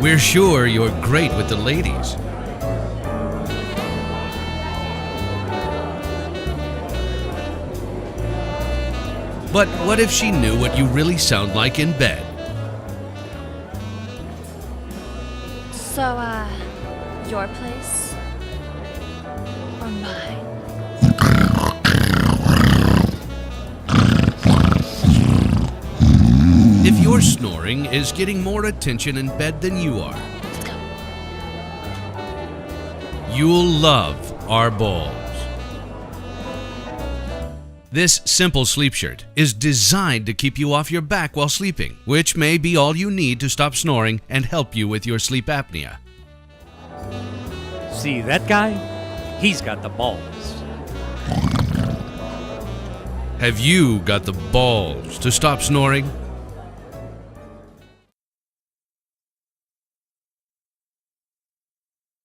We're sure you're great with the ladies. But what if she knew what you really sound like in bed? So, your place or mine? If your snoring is getting more attention in bed than you are, Let's go. you'll love our balls. This simple sleep shirt is designed to keep you off your back while sleeping, which may be all you need to stop snoring and help you with your sleep apnea. See that guy? He's got the balls. Have you got the balls to stop snoring?